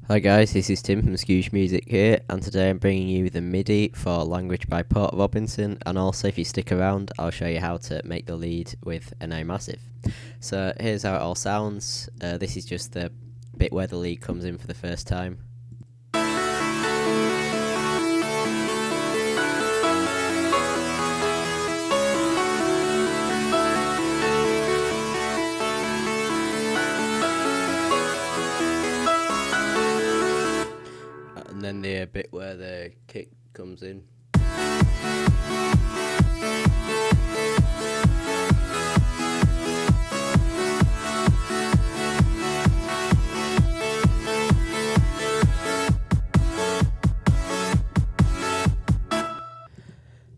Hi guys, this is Tim from Scooge Music here, and today I'm bringing you the MIDI for Language by Port Robinson, and also if you stick around I'll show you how to make the lead with an A massive. So here's how it all sounds. This is just the bit where the lead comes in for the first time. And then the bit where the kick comes in.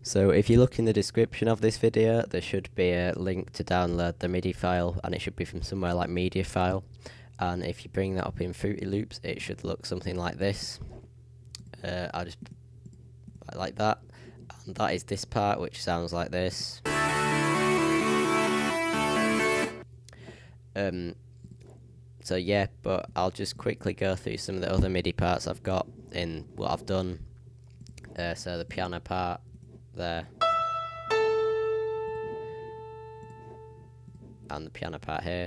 So if you look in the description of this video, there should be a link to download the MIDI file, and it should be from somewhere like Media File. And if you bring that up in Fruity Loops, it should look something like this. I'll just like that, and that is this part, which sounds like this. So yeah, but I'll just quickly go through some of the other MIDI parts I've got in what I've done. So the piano part there, and the piano part here,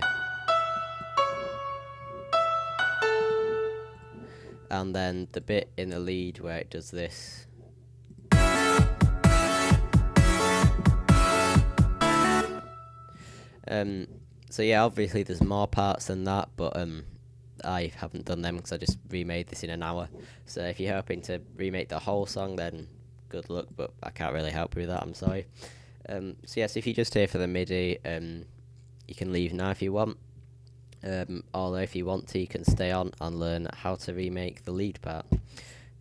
and then the bit in the lead where it does this. So yeah, obviously there's more parts than that, but I haven't done them because I just remade this in an hour. So if you're hoping to remake the whole song, then good luck, but I can't really help you with that, I'm sorry. So yes, if you're just here for the MIDI, you can leave now if you want. Although if you want to, you can stay on and learn how to remake the lead part.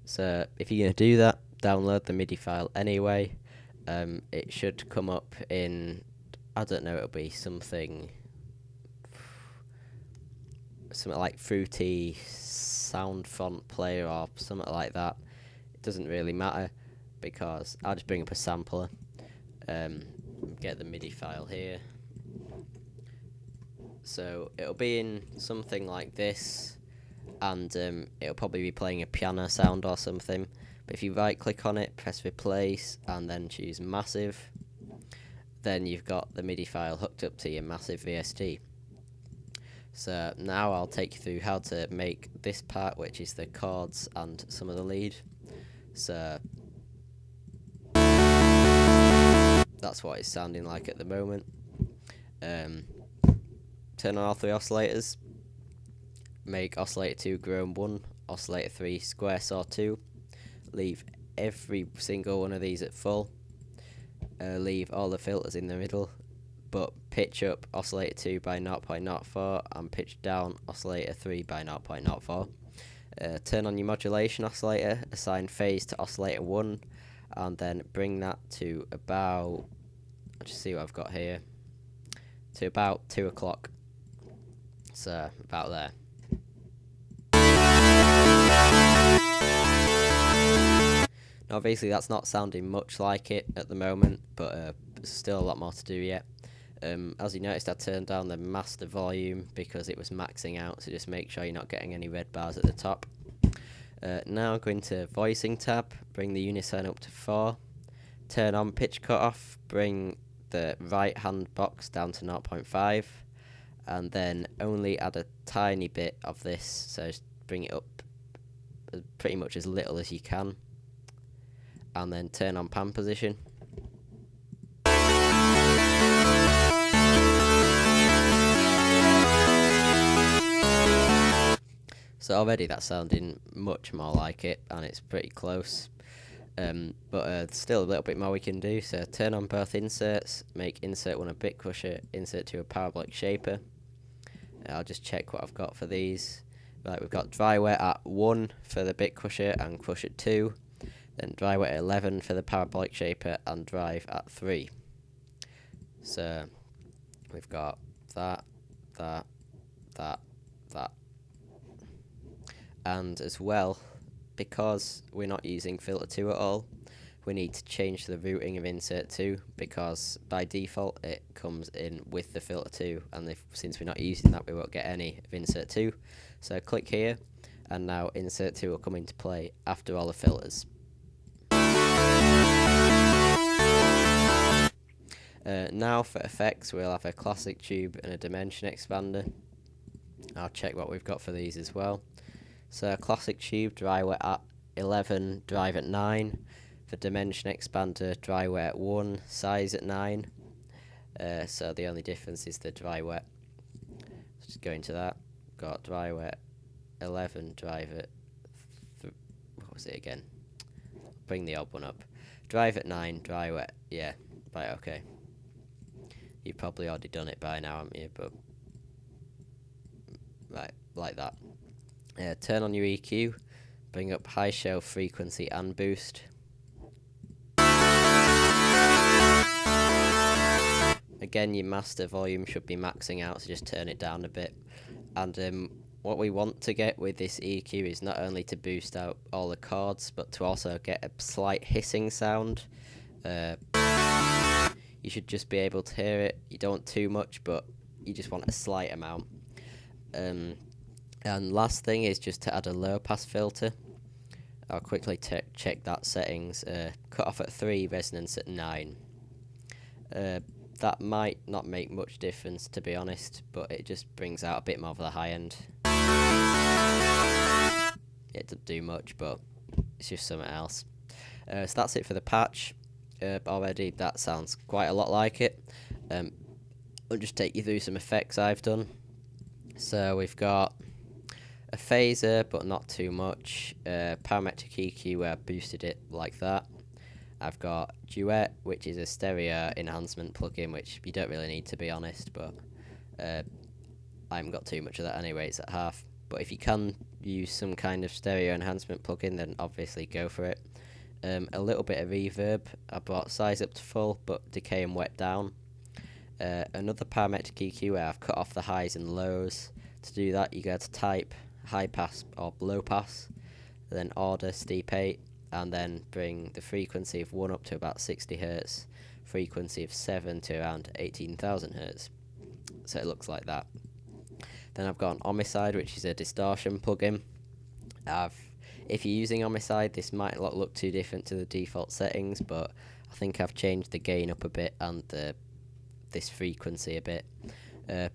So if you're going to do that, download the MIDI file anyway. It should come up in, I don't know, it'll be something like Fruity Sound Font Player or something like that. It doesn't really matter, because I'll just bring up a sampler, get the MIDI file here. So it'll be in something like this, and it'll probably be playing a piano sound or something. But if you right click on it, press replace, and then choose massive, then you've got the MIDI file hooked up to your massive VST. So now I'll take you through how to make this part, which is the chords and some of the lead. So that's what it's sounding like at the moment. Turn on all three oscillators. Make oscillator 2 grown 1, oscillator 3 square saw 2. Leave every single one of these at full. Leave all the filters in the middle, but pitch up oscillator 2 by 0.04 and pitch down oscillator 3 by 0.04. Turn on your modulation oscillator, assign phase to oscillator 1, and then bring that to about, let's just see what I've got here, to about 2 o'clock. So about there. Now obviously that's not sounding much like it at the moment, but there's still a lot more to do yet. As you noticed, I turned down the master volume because it was maxing out, so just make sure you're not getting any red bars at the top. Now go into voicing tab, bring the unison up to 4, turn on pitch cutoff, bring the right hand box down to 0.5, and then only add a tiny bit of this, so just bring it up pretty much as little as you can, and then turn on pan position. So already that's sounding much more like it, and it's pretty close. But still a little bit more we can do. So turn on both inserts, make insert 1 a bit crusher, insert 2 a parabolic shaper. I'll just check what I've got for these. Right, we've got dry wet at 1 for the bit crusher and crush at 2. Then dry wet at 11 for the parabolic shaper and drive at 3. So we've got that. And as well, because we're not using filter 2 at all, we need to change the routing of insert 2, because by default it comes in with the filter 2, and since we're not using that, we won't get any of insert 2. So click here and now insert 2 will come into play after all the filters. Now for effects, we'll have a classic tube and a dimension expander. I'll check what we've got for these as well. So a classic tube, dry wet at 11, drive at 9. For dimension expander, dry wet at 1, size at 9. So the only difference is the dry wet. Just go into that. Got dry wet 11, drive at what was it again? Bring the odd one up. Drive at 9, dry wet. Yeah, right, okay. You've probably already done it by now, haven't you? But right, like that. Turn on your EQ. Bring up high shelf, frequency, and boost. Again, your master volume should be maxing out, so just turn it down a bit. And what we want to get with this EQ is not only to boost out all the chords, but to also get a slight hissing sound. You should just be able to hear it. You don't want too much, but you just want a slight amount. And last thing is just to add a low pass filter. I'll quickly check that settings. Cut off at 3, resonance at 9. That might not make much difference, to be honest, but it just brings out a bit more of the high end. It doesn't do much, but it's just something else. So that's it for the patch. Already that sounds quite a lot like it. I'll just take you through some effects I've done. So we've got a phaser, but not too much. Parametric EQ where I boosted it like that. I've got Duet, which is a stereo enhancement plugin, which you don't really need, to be honest, but I haven't got too much of that anyway, it's at half. But if you can use some kind of stereo enhancement plugin, then obviously go for it. A little bit of reverb. I brought size up to full, but decay and wet down. Another parametric EQ where I've cut off the highs and lows. To do that, you go to type, high pass or low pass, then order steep 8, and then bring the frequency of 1 up to about 60 Hz, frequency of 7 to around 18,000 Hz. So it looks like that. Then I've got an Homicide, which is a distortion plugin. If you're using Homicide, this might not look too different to the default settings, but I think I've changed the gain up a bit and this frequency a bit.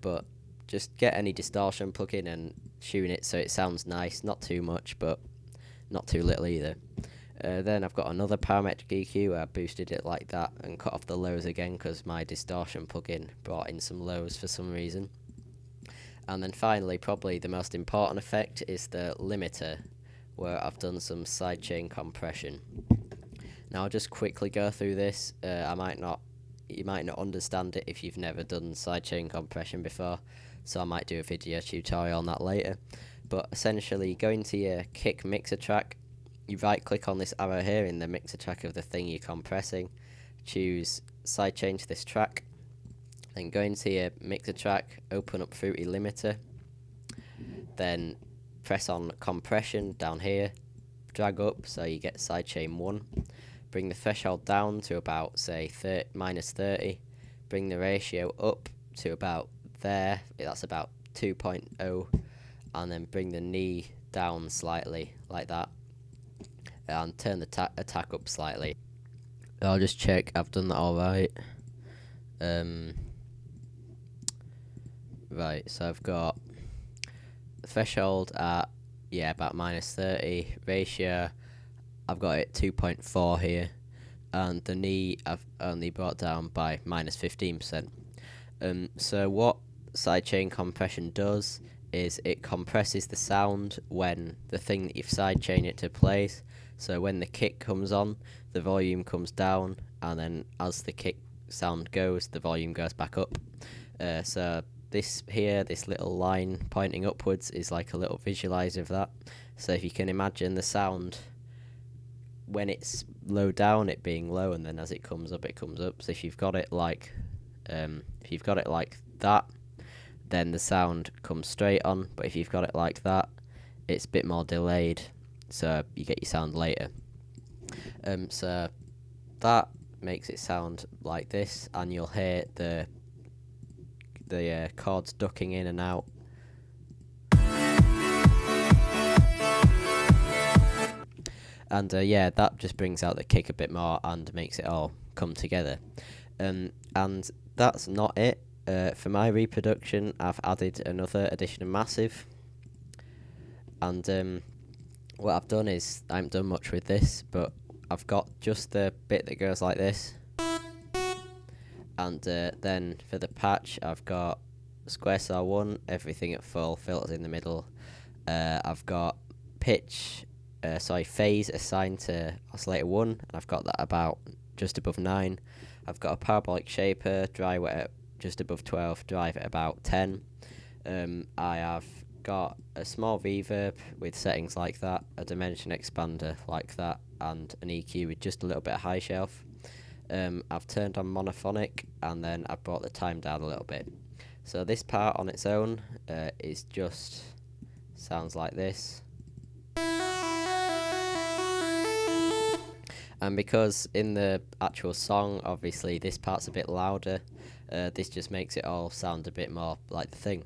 But just get any distortion plugin and tune it so it sounds nice, not too much, but not too little either. Then I've got another parametric EQ where I boosted it like that and cut off the lows again because my distortion plugin brought in some lows for some reason. And then finally, probably the most important effect is the limiter, where I've done some sidechain compression. Now I'll just quickly go through this. You might not understand it if you've never done sidechain compression before, so I might do a video tutorial on that later. But essentially, go into your kick mixer track, you right click on this arrow here in the mixer track of the thing you're compressing, choose sidechain to this track, then go into your mixer track, open up Fruity Limiter, then press on compression down here, drag up so you get sidechain 1, bring the threshold down to about say -30, bring the ratio up to about there, that's about 2.0, and then bring the knee down slightly like that, and turn the attack up slightly. I'll just check I've done that alright. Right, so I've got threshold at about -30, ratio I've got it 2.4 here, and the knee I've only brought down by -15%. So what sidechain compression does is it compresses the sound when the thing that you've sidechained it to plays. So when the kick comes on, the volume comes down, and then as the kick sound goes, the volume goes back up. So this little line pointing upwards is like a little visualizer of that. So if you can imagine the sound when it's low down, it being low, and then as it comes up, it comes up. So if you've got it like that, then the sound comes straight on. But if you've got it like that, it's a bit more delayed, so you get your sound later. So that makes it sound like this, and you'll hear the chords ducking in and out. And yeah, that just brings out the kick a bit more and makes it all come together. And that's not it. For my reproduction, I've added another addition of massive. And what I've done is, I haven't done much with this, but I've got just the bit that goes like this. And then for the patch, I've got square saw 1, everything at full, filters in the middle. I've got phase assigned to oscillator 1, and I've got that about just above 9. I've got a parabolic shaper, dry wet at just above 12, drive at about 10. I have got a small reverb with settings like that, a dimension expander like that, and an EQ with just a little bit of high shelf. I've turned on monophonic, and then I've brought the time down a little bit. So this part on its own is just sounds like this. And because in the actual song, obviously, this part's a bit louder, this just makes it all sound a bit more like the thing.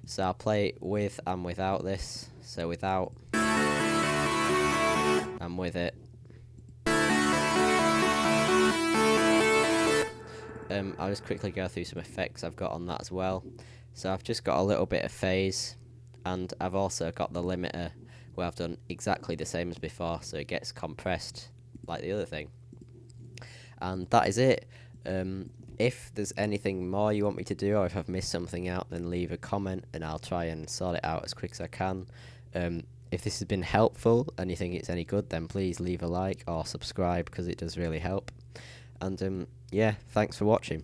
So I'll play with and without this. So without, and with it. I'll just quickly go through some effects I've got on that as well. So I've just got a little bit of phase, and I've also got the limiter where I've done exactly the same as before, so it gets compressed like the other thing. And that is it. If there's anything more you want me to do, or if I've missed something out, then leave a comment and I'll try and sort it out as quick as I can. If this has been helpful and you think it's any good, then please leave a like or subscribe, because it does really help. And yeah, thanks for watching.